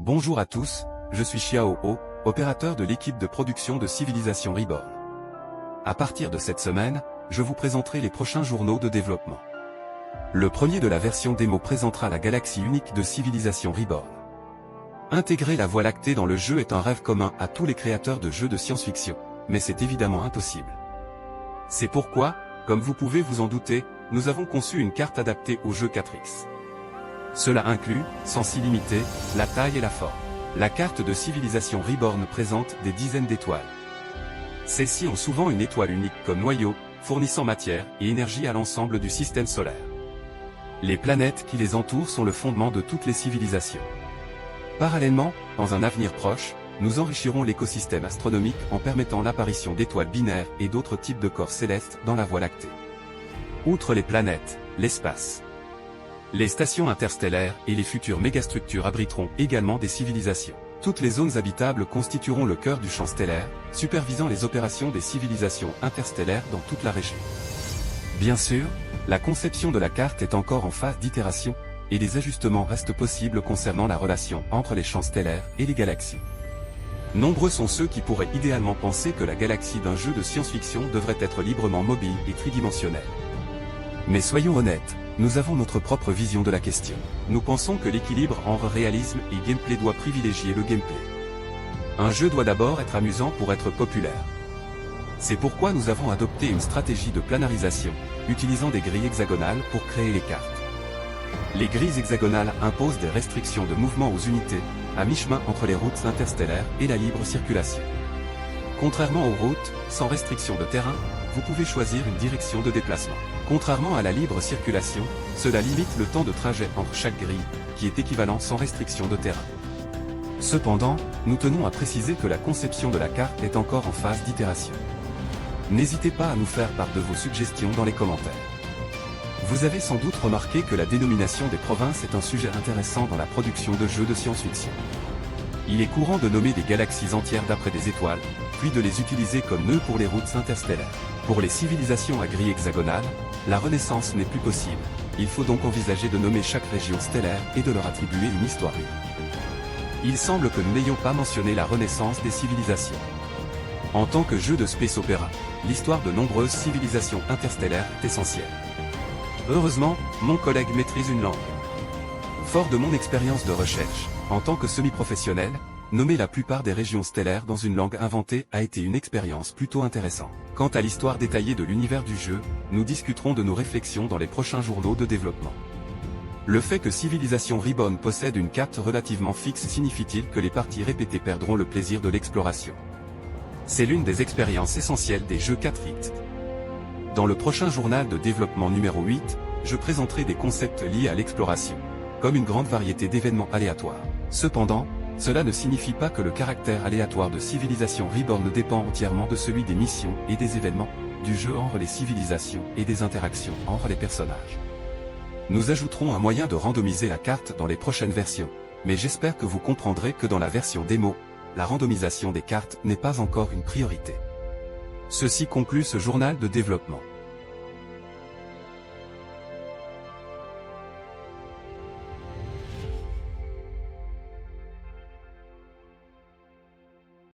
Bonjour à tous, je suis Xiao Ho, opérateur de l'équipe de production de Civilization Reborn. À partir de cette semaine, je vous présenterai les prochains journaux de développement. Le premier de la version démo présentera la galaxie unique de Civilization Reborn. Intégrer la Voie lactée dans le jeu est un rêve commun à tous les créateurs de jeux de science-fiction, mais c'est évidemment impossible. C'est pourquoi, comme vous pouvez vous en douter, nous avons conçu une carte adaptée au jeu 4X. Cela inclut, sans illimité, la taille et la forme. La carte de Civilization Reborn présente des dizaines d'étoiles. Celles-ci ont souvent une étoile unique comme noyau, fournissant matière et énergie à l'ensemble du système solaire. Les planètes qui les entourent sont le fondement de toutes les civilisations. Parallèlement, dans un avenir proche, nous enrichirons l'écosystème astronomique en permettant l'apparition d'étoiles binaires et d'autres types de corps célestes dans la Voie lactée. Outre les planètes, l'espace. Les stations interstellaires et les futures mégastructures abriteront également des civilisations. Toutes les zones habitables constitueront le cœur du champ stellaire, supervisant les opérations des civilisations interstellaires dans toute la région. Bien sûr, la conception de la carte est encore en phase d'itération, et des ajustements restent possibles concernant la relation entre les champs stellaires et les galaxies. Nombreux sont ceux qui pourraient idéalement penser que la galaxie d'un jeu de science-fiction devrait être librement mobile et tridimensionnelle. Mais soyons honnêtes, nous avons notre propre vision de la question. Nous pensons que l'équilibre entre réalisme et gameplay doit privilégier le gameplay. Un jeu doit d'abord être amusant pour être populaire. C'est pourquoi nous avons adopté une stratégie de planarisation, utilisant des grilles hexagonales pour créer les cartes. Les grilles hexagonales imposent des restrictions de mouvement aux unités, à mi-chemin entre les routes interstellaires et la libre circulation. Contrairement aux routes, sans restriction de terrain, vous pouvez choisir une direction de déplacement. Contrairement à la libre circulation, cela limite le temps de trajet entre chaque grille, qui est équivalent sans restriction de terrain. Cependant, nous tenons à préciser que la conception de la carte est encore en phase d'itération. N'hésitez pas à nous faire part de vos suggestions dans les commentaires. Vous avez sans doute remarqué que la dénomination des provinces est un sujet intéressant dans la production de jeux de science-fiction. Il est courant de nommer des galaxies entières d'après des étoiles, puis de les utiliser comme nœuds pour les routes interstellaires. Pour les civilisations à grille hexagonale, la renaissance n'est plus possible. Il faut donc envisager de nommer chaque région stellaire et de leur attribuer une histoire unique. Il semble que nous n'ayons pas mentionné la renaissance des civilisations. En tant que jeu de space opéra, l'histoire de nombreuses civilisations interstellaires est essentielle. Heureusement, mon collègue maîtrise une langue. Fort de mon expérience de recherche, en tant que semi-professionnel, nommer la plupart des régions stellaires dans une langue inventée a été une expérience plutôt intéressante. Quant à l'histoire détaillée de l'univers du jeu, nous discuterons de nos réflexions dans les prochains journaux de développement. Le fait que Civilization Reborn possède une carte relativement fixe signifie-t-il que les parties répétées perdront le plaisir de l'exploration? C'est l'une des expériences essentielles des jeux 4X. Dans le prochain journal de développement numéro 8, je présenterai des concepts liés à l'exploration, comme une grande variété d'événements aléatoires. Cependant, cela ne signifie pas que le caractère aléatoire de Civilization Reborn dépend entièrement de celui des missions et des événements, du jeu entre les civilisations et des interactions entre les personnages. Nous ajouterons un moyen de randomiser la carte dans les prochaines versions, mais j'espère que vous comprendrez que dans la version démo, la randomisation des cartes n'est pas encore une priorité. Ceci conclut ce journal de développement.